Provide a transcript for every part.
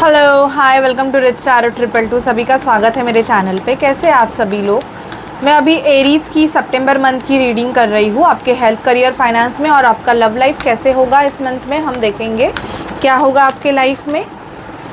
Hello hi welcome to rich star 222। सभी का स्वागत है मेरे चैनल पे। कैसे हैं आप सभी लोग। मैं अभी एरीज की सितंबर मंथ की रीडिंग कर रही हूँ आपके हेल्थ, करियर, फाइनेंस में, और आपका लव लाइफ कैसे होगा इस मंथ में। हम देखेंगे क्या होगा आपके लाइफ में।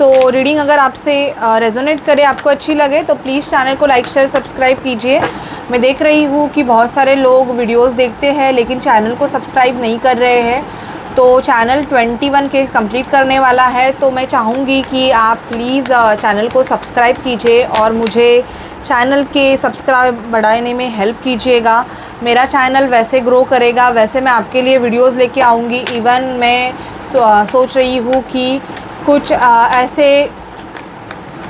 रीडिंग अगर आपसे रेजोनेट करे, आपको अच्छी लगे तो प्लीज़ चैनल को लाइक शेयर सब्सक्राइब कीजिए। मैं देख रही हूँ कि बहुत सारे लोग वीडियोज़ देखते हैं लेकिन चैनल को सब्सक्राइब नहीं कर रहे हैं। तो चैनल 21 के कंप्लीट करने वाला है, तो मैं चाहूँगी कि आप प्लीज़ चैनल को सब्सक्राइब कीजिए और मुझे चैनल के सब्सक्राइब बढ़ाने में हेल्प कीजिएगा। मेरा चैनल वैसे ग्रो करेगा, वैसे मैं आपके लिए वीडियोस लेके आऊँगी। इवन मैं सोच रही हूँ कि कुछ ऐसे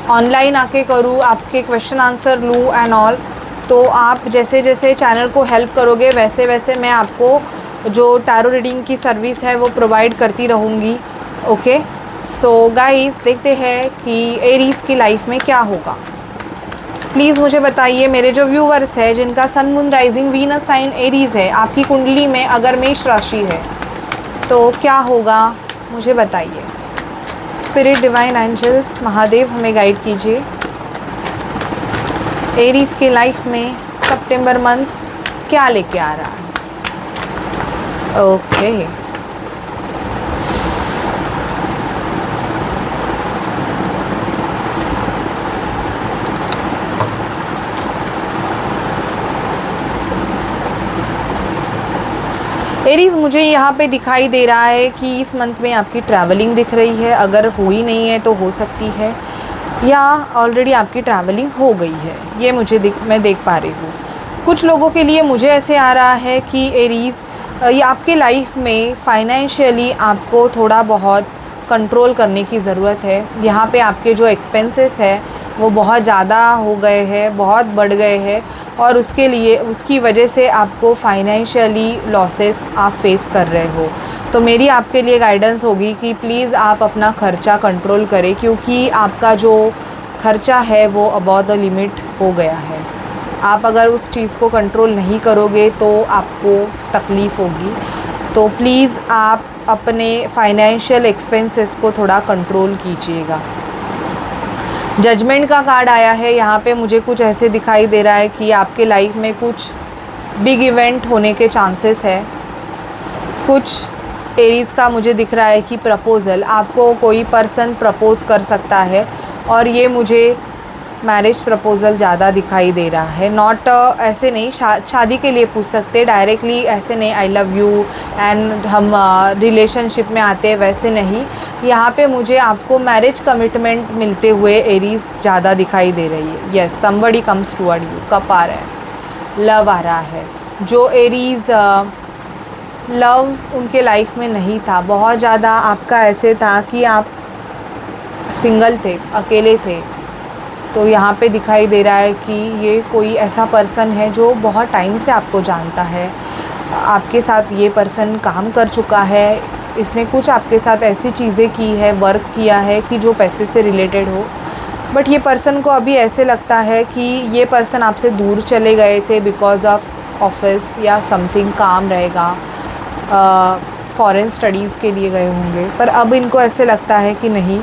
ऑनलाइन आके करूँ, आपके क्वेश्चन आंसर लूँ एंड ऑल। तो आप जैसे जैसे चैनल को हेल्प करोगे वैसे वैसे मैं आपको जो टैरो रीडिंग की सर्विस है वो प्रोवाइड करती रहूँगी। ओके, सो गाइस देखते हैं कि एरीज़ की लाइफ में क्या होगा। प्लीज़ मुझे बताइए मेरे जो व्यूवर्स है जिनका sun moon rising Venus sign Aries है, आपकी कुंडली में अगर मेष राशि है तो क्या होगा मुझे बताइए। स्पिरिट, डिवाइन एंजल्स, महादेव हमें गाइड कीजिए। एरीज़ की लाइफ में सितंबर मंथ क्या लेके आ रहा है। ओके एरीज़, मुझे यहाँ पे दिखाई दे रहा है कि इस मंथ में आपकी ट्रैवलिंग दिख रही है। अगर हुई नहीं है तो हो सकती है, या ऑलरेडी आपकी ट्रैवलिंग हो गई है, ये मैं देख पा रही हूँ। कुछ लोगों के लिए मुझे ऐसे आ रहा है कि एरीज़ ये आपके लाइफ में फाइनेंशियली आपको थोड़ा बहुत कंट्रोल करने की ज़रूरत है। यहाँ पे आपके जो एक्सपेंसेस है वो बहुत ज़्यादा हो गए हैं, बहुत बढ़ गए हैं, और उसकी वजह से आपको फाइनेंशियली लॉसेस आप फेस कर रहे हो। तो मेरी आपके लिए गाइडेंस होगी कि प्लीज़ आप अपना खर्चा कंट्रोल करें, क्योंकि आपका जो खर्चा है वो अबाउट द लिमिट हो गया है। आप अगर उस चीज़ को कंट्रोल नहीं करोगे तो आपको तकलीफ़ होगी। तो प्लीज़ आप अपने फाइनेंशियल एक्सपेंसेस को थोड़ा कंट्रोल कीजिएगा। जजमेंट का कार्ड आया है यहाँ पे। मुझे कुछ ऐसे दिखाई दे रहा है कि आपके लाइफ में कुछ बिग इवेंट होने के चांसेस है। कुछ एरीज़ का मुझे दिख रहा है कि प्रपोज़ल, आपको कोई पर्सन प्रपोज़ कर सकता है, और ये मुझे मैरिज प्रपोज़ल ज़्यादा दिखाई दे रहा है। नॉट ऐसे नहीं, शादी के लिए पूछ सकते डायरेक्टली, ऐसे नहीं आई लव यू एंड हम रिलेशनशिप में आते हैं, वैसे नहीं। यहाँ पे मुझे आपको मैरिज कमिटमेंट मिलते हुए एरीज़ ज़्यादा दिखाई दे रही है। Yes, somebody comes toward you. Cup आ रहा है, लव आ रहा है। जो एरीज़ लव उनके लाइफ में नहीं था, बहुत ज़्यादा आपका ऐसे था कि आप सिंगल थे, अकेले थे, तो यहाँ पे दिखाई दे रहा है कि ये कोई ऐसा पर्सन है जो बहुत टाइम से आपको जानता है। आपके साथ ये पर्सन काम कर चुका है, इसने कुछ आपके साथ ऐसी चीज़ें की है, वर्क किया है कि जो पैसे से रिलेटेड हो। बट ये पर्सन को अभी ऐसे लगता है कि ये पर्सन आपसे दूर चले गए थे बिकॉज ऑफ ऑफिस या समथिंग काम रहेगा, फॉरेन स्टडीज़ के लिए गए होंगे। पर अब इनको ऐसे लगता है कि नहीं,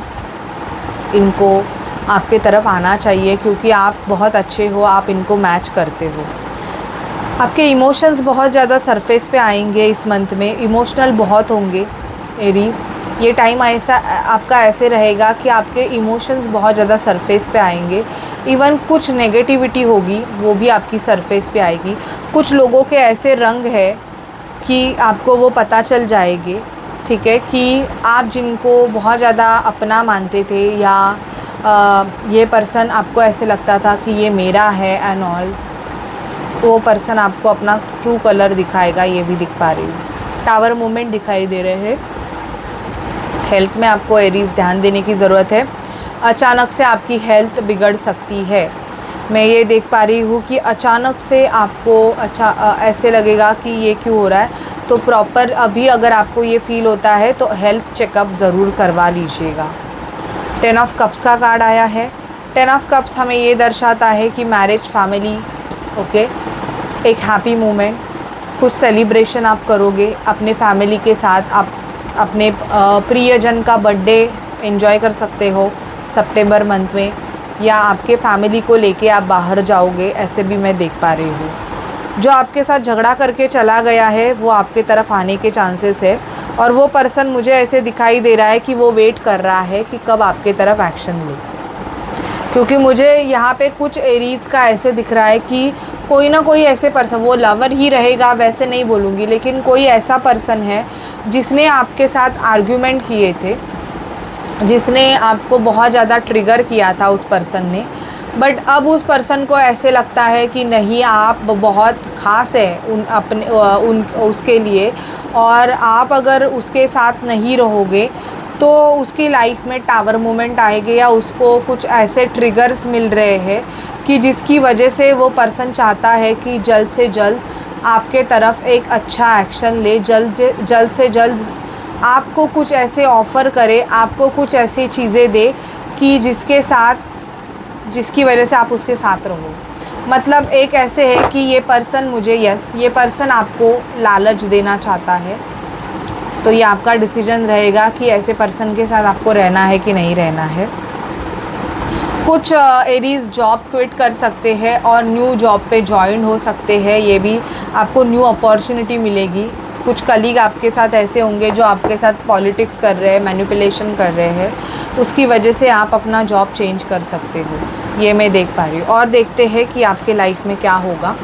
इनको आपके तरफ आना चाहिए क्योंकि आप बहुत अच्छे हो, आप इनको मैच करते हो। आपके इमोशंस बहुत ज़्यादा सरफेस पे आएंगे इस मंथ में, इमोशनल बहुत होंगे एरीज़। ये टाइम ऐसा आपका ऐसे रहेगा कि आपके इमोशंस बहुत ज़्यादा सरफेस पे आएंगे। इवन कुछ नेगेटिविटी होगी वो भी आपकी सरफेस पे आएगी। कुछ लोगों के ऐसे रंग है कि आपको वो पता चल जाएंगे, ठीक है, कि आप जिनको बहुत ज़्यादा अपना मानते थे, या ये पर्सन आपको ऐसे लगता था कि ये मेरा है एंड ऑल, वो पर्सन आपको अपना ट्रू कलर दिखाएगा। ये भी दिख पा रही हूँ। टावर मूवमेंट दिखाई दे रहे हैं। हेल्थ में आपको एरीज़ ध्यान देने की ज़रूरत है। अचानक से आपकी हेल्थ बिगड़ सकती है। मैं ये देख पा रही हूँ कि अचानक से आपको ऐसे लगेगा कि ये क्यों हो रहा है। तो प्रॉपर अभी अगर आपको ये फील होता है तो हेल्थ चेकअप ज़रूर करवा लीजिएगा। 10 ऑफ कप्स का कार्ड आया है। 10 ऑफ कप्स हमें ये दर्शाता है कि मैरिज, फैमिली, ओके, एक हैप्पी मोमेंट, कुछ सेलिब्रेशन आप करोगे अपने फैमिली के साथ। आप अपने प्रियजन का बर्थडे एंजॉय कर सकते हो, सितंबर मंथ में, या आपके फैमिली को लेके आप बाहर जाओगे, ऐसे भी मैं देख पा रही हूँ। जो आपके साथ झगड़ा करके चला गया है वो आपके तरफ आने के चांसेस है, और वो पर्सन मुझे ऐसे दिखाई दे रहा है कि वो वेट कर रहा है कि कब आपके तरफ एक्शन ले। क्योंकि मुझे यहाँ पे कुछ एरीज़ का ऐसे दिख रहा है कि कोई ना कोई ऐसे पर्सन, वो लवर ही रहेगा वैसे नहीं बोलूँगी, लेकिन कोई ऐसा पर्सन है जिसने आपके साथ आर्ग्यूमेंट किए थे, जिसने आपको बहुत ज़्यादा ट्रिगर किया था उस पर्सन ने। बट अब उस पर्सन को ऐसे लगता है कि नहीं, आप बहुत ख़ास है उसके लिए, और आप अगर उसके साथ नहीं रहोगे तो उसकी लाइफ में टावर मोमेंट आएगी, या उसको कुछ ऐसे ट्रिगर्स मिल रहे हैं कि जिसकी वजह से वो पर्सन चाहता है कि जल्द से जल्द आपके तरफ एक अच्छा एक्शन ले, जल्द से जल्द आपको कुछ ऐसे ऑफ़र करे, आपको कुछ ऐसी चीज़ें दे कि जिसकी वजह से आप उसके साथ रहो। मतलब एक ऐसे है कि ये पर्सन ये पर्सन आपको लालच देना चाहता है। तो ये आपका डिसीजन रहेगा कि ऐसे पर्सन के साथ आपको रहना है कि नहीं रहना है। कुछ एरीज़ जॉब क्विट कर सकते हैं और न्यू जॉब पे जॉइन हो सकते हैं, ये भी आपको न्यू अपॉर्चुनिटी मिलेगी। कुछ कलीग आपके साथ ऐसे होंगे जो आपके साथ पॉलिटिक्स कर रहे हैं, मैनिपुलेशन कर रहे हैं, उसकी वजह से आप अपना जॉब चेंज कर सकते हो, ये मैं देख पा रही हूँ। और देखते हैं कि आपके लाइफ में क्या होगा।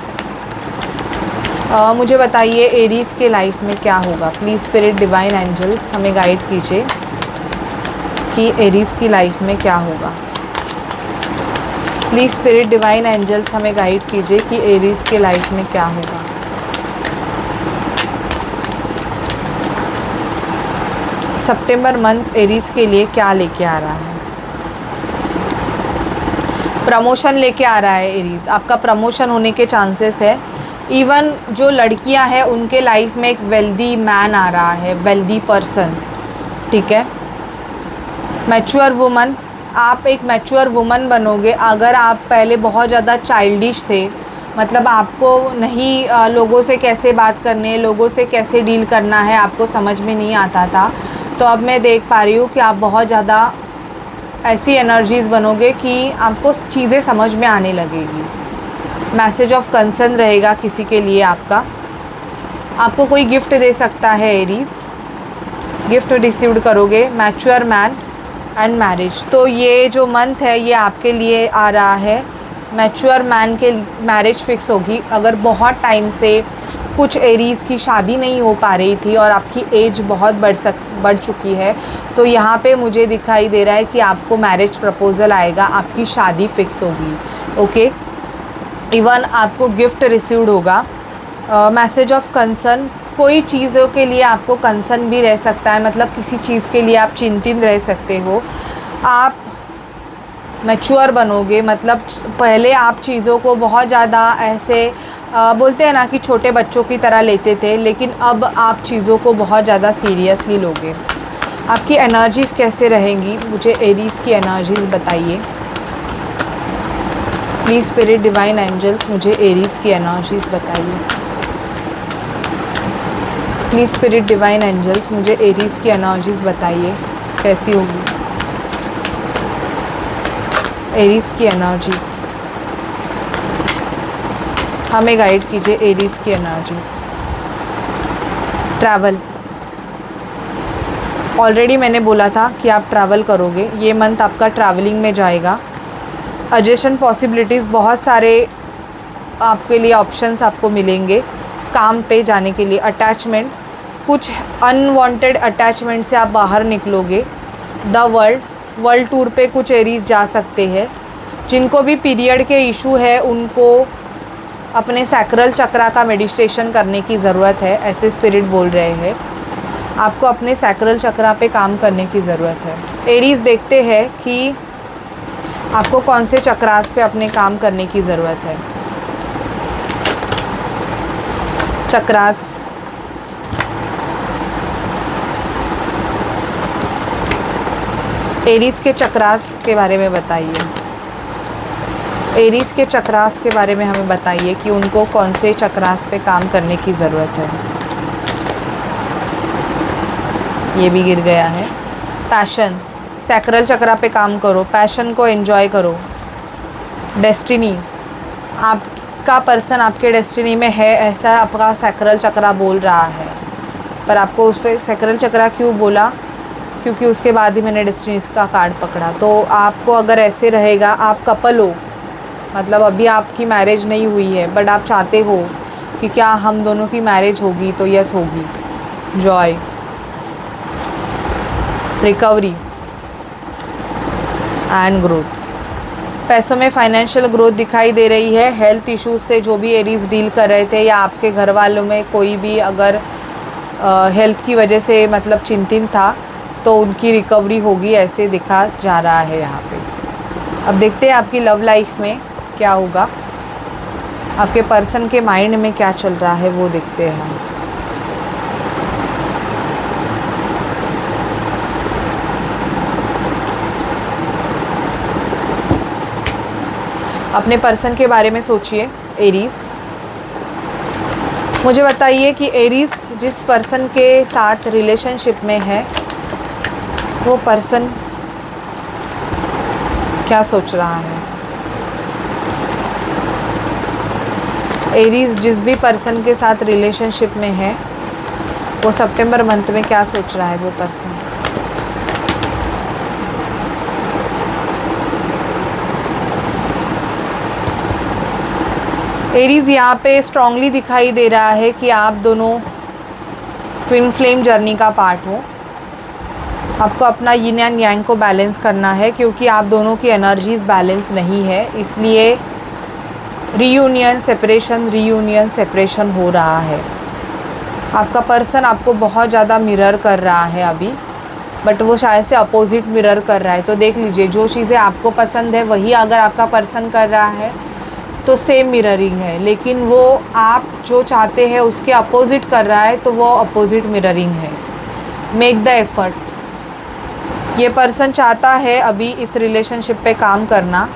मुझे बताइए एरीज़ के लाइफ में क्या होगा। प्लीज़ स्पिरिट डिवाइन एंजल्स हमें गाइड कीजिए कि एरीज़ की लाइफ में क्या होगा। प्लीज़ स्पिरिट डिवाइन एंजल्स हमें गाइड कीजिए कि एरीज़ के लाइफ में क्या होगा। सितंबर मंथ एरीज़ के लिए क्या लेके आ रहा है। प्रमोशन लेके आ रहा है एरीज़, आपका प्रमोशन होने के चांसेस है। इवन जो लड़कियां हैं उनके लाइफ में एक वेल्दी मैन आ रहा है, वेल्दी पर्सन, ठीक है। मैच्योर वुमन, आप एक मैच्योर वुमन बनोगे। अगर आप पहले बहुत ज़्यादा चाइल्डिश थे, मतलब आपको नहीं लोगों से कैसे बात करने, लोगों से कैसे डील करना है आपको समझ में नहीं आता था, तो अब मैं देख पा रही हूँ कि आप बहुत ज़्यादा ऐसी एनर्जीज़ बनोगे कि आपको चीज़ें समझ में आने लगेगी। मैसेज ऑफ कंसर्न रहेगा किसी के लिए आपको कोई गिफ्ट दे सकता है एरीज़, गिफ्ट रिसीव करोगे। मैच्योर मैन एंड मैरिज, तो ये जो मंथ है ये आपके लिए आ रहा है। मैच्योर मैन के मैरिज फिक्स होगी। अगर बहुत टाइम से कुछ एरीज़ की शादी नहीं हो पा रही थी और आपकी एज बहुत बढ़ चुकी है, तो यहाँ पे मुझे दिखाई दे रहा है कि आपको मैरिज प्रपोज़ल आएगा, आपकी शादी फिक्स होगी, ओके। इवन आपको गिफ्ट रिसीव्ड होगा। मैसेज ऑफ कंसर्न, कोई चीज़ों के लिए आपको कंसर्न भी रह सकता है, मतलब किसी चीज़ के लिए आप चिंतित रह सकते हो। आप मैच्योर बनोगे, मतलब पहले आप चीज़ों को बहुत ज़्यादा ऐसे बोलते हैं ना कि छोटे बच्चों की तरह लेते थे, लेकिन अब आप चीज़ों को बहुत ज़्यादा सीरियसली लोगे। आपकी एनर्जीज़ कैसे रहेंगी, मुझे एरीज़ की एनर्जीज़ बताइए। प्लीज़ स्पिरिट डिवाइन एंजल्स मुझे एरीज़ की एनर्जीज़ बताइए। प्लीज़ स्पिरिट डिवाइन एंजल्स मुझे एरीज़ की एनर्जीज़ बताइए कैसी होगी एरीज़ की एनर्जीज़। हमें गाइड कीजिए एरीज़ की एनर्जीज़। ट्रैवल, ऑलरेडी मैंने बोला था कि आप ट्रैवल करोगे, ये मंथ आपका ट्रैवलिंग में जाएगा। एडजस्टमेंट पॉसिबिलिटीज़, बहुत सारे आपके लिए ऑप्शंस आपको मिलेंगे काम पे जाने के लिए। अटैचमेंट, कुछ अनवांटेड अटैचमेंट से आप बाहर निकलोगे। द वर्ल्ड टूर पे कुछ एरीज़ जा सकते हैं। जिनको भी पीरियड के इशू है उनको अपने सैक्रल चक्रा का मेडिटेशन करने की ज़रूरत है, ऐसे स्पिरिट बोल रहे हैं। आपको अपने सैक्रल चक्रा पे काम करने की ज़रूरत है। एरीज़ देखते हैं कि आपको कौन से चक्रास पे अपने काम करने की ज़रूरत है। चक्रास, एरीज़ के चक्रास के बारे में बताइए। एरीज़ के चक्रास के बारे में हमें बताइए कि उनको कौन से चक्रास पे काम करने की ज़रूरत है। ये भी गिर गया है। पैशन, सैक्रल चक्रा पे काम करो, पैशन को एंजॉय करो। डेस्टिनी, आपका पर्सन आपके डेस्टिनी में है, ऐसा आपका सैक्रल चक्रा बोल रहा है। पर आपको उस पर सैक्रल चक्रा क्यों बोला? क्योंकि उसके बाद ही मैंने डेस्टिनी का कार्ड पकड़ा। तो आपको अगर ऐसे रहेगा, आप कपल हो, मतलब अभी आपकी मैरिज नहीं हुई है, बट आप चाहते हो कि क्या हम दोनों की मैरिज होगी, तो यस होगी। Joy, recovery and growth. पैसों में फाइनेंशियल ग्रोथ दिखाई दे रही है। हेल्थ इश्यूज से जो भी एरीज डील कर रहे थे, या आपके घर वालों में कोई भी अगर हेल्थ की वजह से मतलब चिंतित था, तो उनकी रिकवरी होगी, ऐसे दिखा जा रहा है यहाँ पे। अब देखते हैं आपकी लव लाइफ में क्या होगा, आपके पर्सन के माइंड में क्या चल रहा है, वो देखते हैं हम। अपने पर्सन के बारे में सोचिए एरीज। मुझे बताइए कि एरीज जिस पर्सन के साथ रिलेशनशिप में है, वो पर्सन क्या सोच रहा है। एरीज जिस भी पर्सन के साथ रिलेशनशिप में है, वो सितंबर मंथ में क्या सोच रहा है वो पर्सन। एरीज यहाँ पे स्ट्रांगली दिखाई दे रहा है कि आप दोनों ट्विन फ्लेम जर्नी का पार्ट हो। आपको अपना यिन एंड यांग को बैलेंस करना है, क्योंकि आप दोनों की एनर्जीज बैलेंस नहीं है, इसलिए रीयूनियन सेपरेशन हो रहा है। आपका पर्सन आपको बहुत ज़्यादा मिरर कर रहा है अभी, बट वो शायद से अपोजिट मिरर कर रहा है। तो देख लीजिए, जो चीज़ें आपको पसंद है वही अगर आपका पर्सन कर रहा है तो सेम मिररिंग है, लेकिन वो आप जो चाहते हैं उसके अपोजिट कर रहा है, तो वो अपोजिट मिररिंग है। Make the efforts. ये पर्सन चाहता है अभी इस रिलेशनशिप पे काम करना,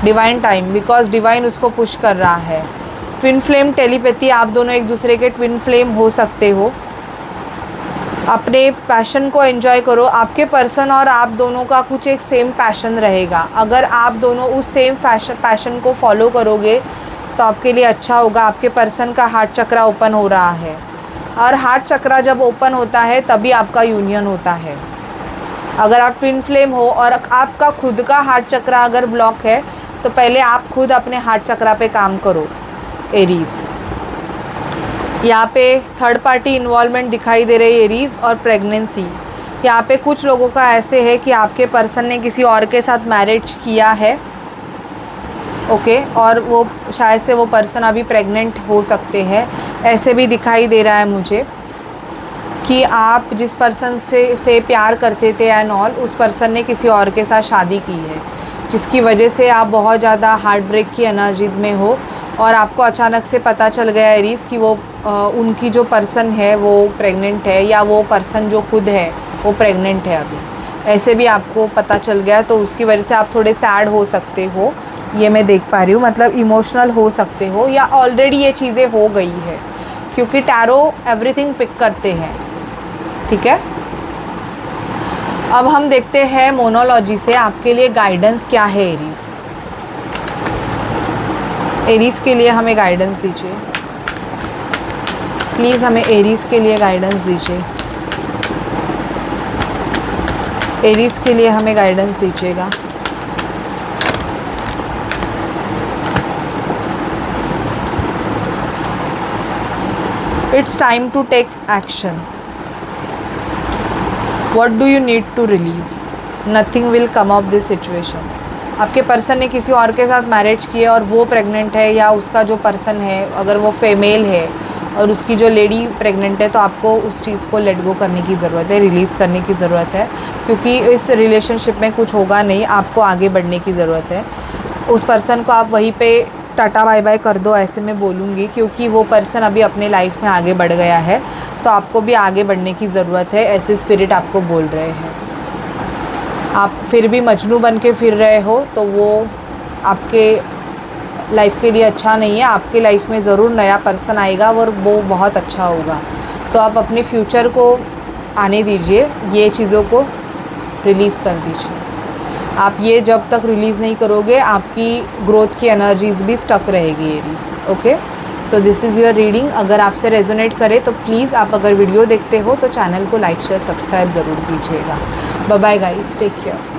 डिवाइन टाइम, बिकॉज डिवाइन उसको पुश कर रहा है। ट्विन फ्लेम टेलीपैथी, आप दोनों एक दूसरे के ट्विन फ्लेम हो सकते हो। अपने पैशन को एंजॉय करो। आपके पर्सन और आप दोनों का कुछ एक सेम पैशन रहेगा। अगर आप दोनों उस सेम पैशन को फॉलो करोगे तो आपके लिए अच्छा होगा। आपके पर्सन का हार्ट चक्रा ओपन हो रहा है, और हार्ट चक्रा जब ओपन होता है तभी आपका यूनियन होता है। अगर आप ट्विन फ्लेम हो और आपका खुद का हार्ट चक्रा अगर ब्लॉक है, तो पहले आप खुद अपने हार्ट चक्रा पे काम करो एरीज। यहाँ पे थर्ड पार्टी इन्वॉल्वमेंट दिखाई दे रही है एरीज, और प्रेगनेंसी। यहाँ पे कुछ लोगों का ऐसे है कि आपके पर्सन ने किसी और के साथ मैरिज किया है, ओके, और वो शायद से वो पर्सन अभी प्रेग्नेंट हो सकते हैं। ऐसे भी दिखाई दे रहा है मुझे कि आप जिस पर्सन से प्यार करते थे एंड ऑल, उस पर्सन ने किसी और के साथ शादी की है, जिसकी वजह से आप बहुत ज़्यादा हार्ट ब्रेक की एनर्जीज़ में हो, और आपको अचानक से पता चल गया एरीज कि वो उनकी जो पर्सन है वो प्रेग्नेंट है, या वो पर्सन जो खुद है वो प्रेग्नेंट है अभी। ऐसे भी आपको पता चल गया, तो उसकी वजह से आप थोड़े सैड हो सकते हो, ये मैं देख पा रही हूँ। मतलब इमोशनल हो सकते हो, या ऑलरेडी ये चीज़ें हो गई है, क्योंकि टैरो एवरीथिंग पिक करते हैं, ठीक है। अब हम देखते हैं मोनोलॉजी से आपके लिए गाइडेंस क्या है एरीज। एरीज के लिए हमें गाइडेंस दीजिए प्लीज़, हमें एरीज के लिए गाइडेंस दीजिए। एरीज के लिए हमें गाइडेंस दीजिएगा। It's time to take action. What do you need to release? Nothing will come of this situation. आपके पर्सन ने किसी और के साथ मैरिज किया और वो प्रेग्नेंट है, या उसका जो पर्सन है अगर वो फीमेल है और उसकी जो लेडी प्रेग्नेंट है, तो आपको उस चीज़ को लेट गो करने की ज़रूरत है, रिलीज़ करने की ज़रूरत है, क्योंकि इस रिलेशनशिप में कुछ होगा नहीं। आपको आगे बढ़ने की ज़रूरत है। उस पर्सन को आप वहीं पे टाटा बाय बाय कर दो, ऐसे मैं बोलूँगी, क्योंकि वो पर्सन अभी अपने लाइफ में आगे बढ़ गया है, तो आपको भी आगे बढ़ने की ज़रूरत है, ऐसे स्पिरिट आपको बोल रहे हैं। आप फिर भी मजनू बन के फिर रहे हो, तो वो आपके लाइफ के लिए अच्छा नहीं है। आपके लाइफ में ज़रूर नया पर्सन आएगा और वो बहुत अच्छा होगा। तो आप अपने फ्यूचर को आने दीजिए, ये चीज़ों को रिलीज़ कर दीजिए। आप ये जब तक रिलीज़ नहीं करोगे आपकी ग्रोथ की एनर्जीज़ भी स्टक रहेगी Aries. Okay, so this is your reading. अगर आपसे रेजोनेट करे तो प्लीज़ आप अगर वीडियो देखते हो तो चैनल को लाइक शेयर सब्सक्राइब ज़रूर कीजिएगा। Bye bye guys, take care.